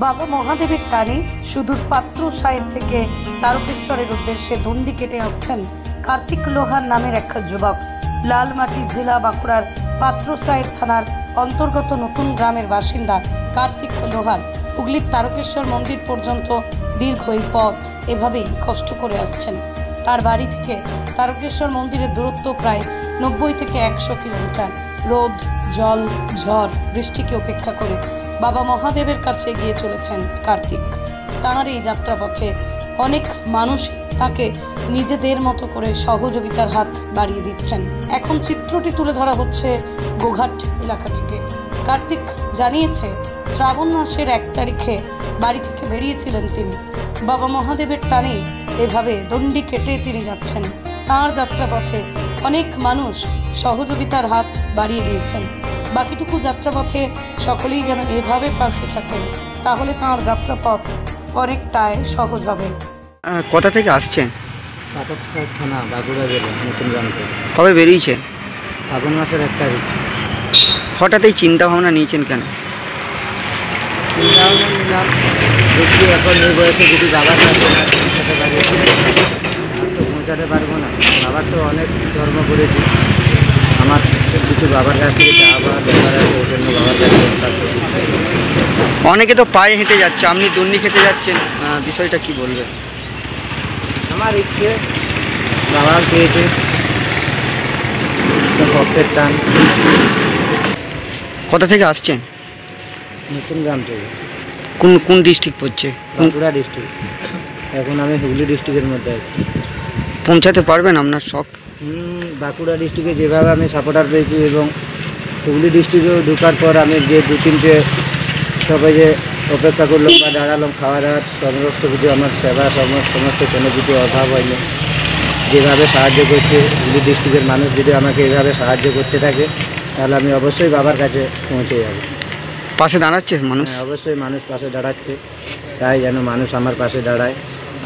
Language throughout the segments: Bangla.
বাবা মহাদেবের টানে সুদূর পাত্রসায়ের থেকে তারকেশ্বরের উদ্দেশ্যে দণ্ডি কেটে আসছেন কার্তিক লোহার নামের এক যুবক। লালমাটি জেলা বাঁকুড়ার পাত্রসায়ের থানার অন্তর্গত নতুন গ্রামের বাসিন্দা কার্তিক লোহার হুগলির তারকেশ্বর মন্দির পর্যন্ত দীর্ঘ এই পথ এভাবেই কষ্ট করে আসছেন। তার বাড়ি থেকে তারকেশ্বর মন্দিরের দূরত্ব প্রায় 90 থেকে 100 কিলোমিটার। রোদ, জল, ঝড়, বৃষ্টিকে উপেক্ষা করে বাবা মহাদেবের কাছে এগিয়ে চলেছেন কার্তিক। তাঁর এই যাত্রাপথে অনেক মানুষ তাকে নিজেদের মতো করে সহযোগিতার হাত বাড়িয়ে দিচ্ছেন। এখন চিত্রটি তুলে ধরা হচ্ছে গোঘাট এলাকা থেকে। কার্তিক জানিয়েছে, শ্রাবণ মাসের 1 তারিখে বাড়ি থেকে বেরিয়েছিলেন তিনি। বাবা মহাদেবের টানে এভাবে দণ্ডি কেটে তিনি যাচ্ছেন। তাঁর যাত্রাপথে অনেক মানুষ সহযোগিতার হাত বাড়িয়ে দিয়েছেন। বাকিটুকু যাত্রাপথে সকলেই যেন এভাবে পাশে থাকেন, তাহলে তাঁর যাত্রাপথ অনেকটাই সহজ হবে। কোথা থেকে আসছেন? পাত্রসায়ের থানা, বাঁকুড়া জেলা, নতুন গ্রাম থেকে। কবে বেরিয়েছে? শ্রাবণ মাসের 1 তারিখ। হঠাৎ এই চিন্তা ভাবনা নিয়েছেন কেন? চিন্তা ভাবনা নিলাম, দেখি এখন এই বয়সে যদি বাবার কাছে না পৌঁছাতে পারি, তো পৌঁছাতে পারবো না। বাবার তো অনেক ধর্ম করেছি, আমার কিছু বাবার কাছ থেকে চাওয়া ব্যাপার আছে, ওই জন্য বাবার কাছে। অনেকে তো পায়ে হেঁটে যাচ্ছে, আপনি দণ্ডি খেতে যাচ্ছেন, বিষয়টা কি বলবেন? আমার ইচ্ছে, বাবাও চেয়েছে, তো ভক্তের টান। কোথা থেকে আসছেন? নতুন গ্রাম থেকে। কোন ডিস্ট্রিক্ট পড়ছে? বাঁকুড়া ডিস্ট্রিক্ট। এখন আমি হুগলি ডিস্ট্রিক্টের মধ্যে আছি। পৌঁছাতে পারবেন আপনার শখ? বাঁকুড়া ডিস্ট্রিক্টে যেভাবে আমি সাপোর্টার পেয়েছি এবং হুগলি ডিস্ট্রিক্টেও ঢোকার পর আমি যে 2-3টে সবাই যে অপেক্ষা করলাম বা দাঁড়ালাম, খাওয়া দাওয়ার সমস্ত কিছু, আমার সেবা সমস্ত কোনো কিছু অভাব হয়নি। যেভাবে সাহায্য করছে হুগলি ডিস্ট্রিক্টের মানুষ, যদি আমাকে এইভাবে সাহায্য করতে থাকে তাহলে আমি অবশ্যই বাবার কাছে পৌঁছে যাব। পাশে দাঁড়াচ্ছে মানুষ? হ্যাঁ, অবশ্যই মানুষ পাশে দাঁড়াচ্ছে। তাই যেন মানুষ আমার পাশে দাঁড়ায়,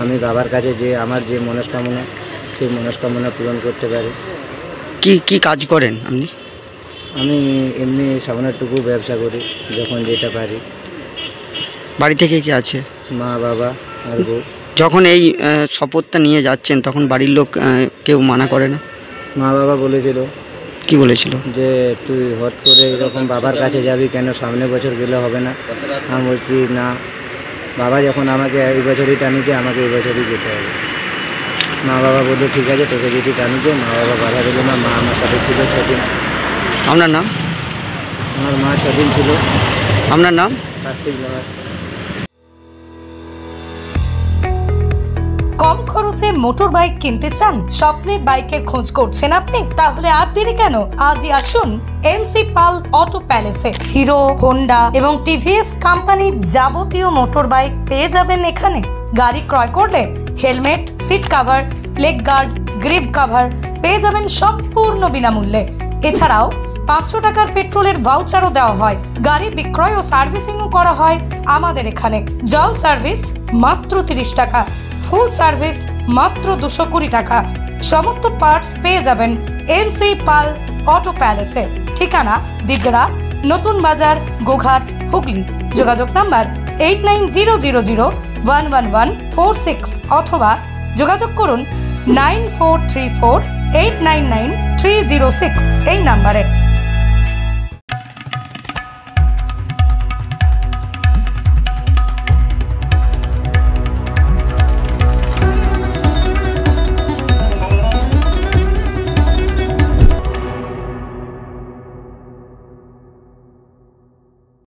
আমি বাবার কাছে যে আমার যে মনস্কামনা সেই মনস্কামনা পূরণ করতে পারি। কি কাজ করেন আপনি? আমি এমনি সামান্যটুকু ব্যবসা করি, যখন যেটা পারি। বাড়ি থেকে কি আছে? মা, বাবা আর বউ। যখন এই শপথটা নিয়ে যাচ্ছেন তখন বাড়ির লোক কেউ মানা করে না? মা বাবা বলেছিল। কি বলেছিল? যে তুই হট করে এরকম বাবার কাছে যাবি কেন, সামনে বছর গেলে হবে না? আমি বলছি না, বাবা যখন আমাকে এই বছরই টানিয়েছে, আমাকে এই বছরই যেতে হবে। মা বাবা বললো ঠিক আছে, তোকে যদি টানিয়েছে। মা বাবা বাধা দিল না। মা আমার সাথে ছিল 6 দিন। আপনার নাম? আমার মা 6 দিন ছিল। আপনার নাম? কার্তিক লোহার। কম খরচে মোটর বাইক কিনতে চান? স্বপ্নের বাইকের খোঁজ করছেন আপনি? তাহলে আর দেরি কেন, আজই আসুন এনসি পাল অটো প্যালেসে। হিরো, হোন্ডা এবং টিভিএস কোম্পানির যাবতীয় মোটর বাইক পেয়ে যাবেন এখানে। গাড়ি ক্রয় করলে helmet, seat cover, leg guard, grip cover পেয়ে যাবেন সম্পূর্ণ বিনামূল্যে। এছাড়াও 500 টাকার পেট্রোলের ভাউচারও দেওয়া হয়। গাড়ি বিক্রয় ও সার্ভিসিংও করা হয় আমাদের এখানে। জল সার্ভিস মাত্র 30 টাকা, ফুল সার্ভিস মাত্র 220 টাকা। সমস্ত পার্টস পেয়ে যাবেন এনসি পাল অটো প্যালেসে। ঠিকানা দিগড়া, নতুন বাজার, গোঘাট, হুগলি। যোগাযোগ নাম্বার 8900011146 অথবা যোগাযোগ করুন 9434899306 এই নাম্বারে।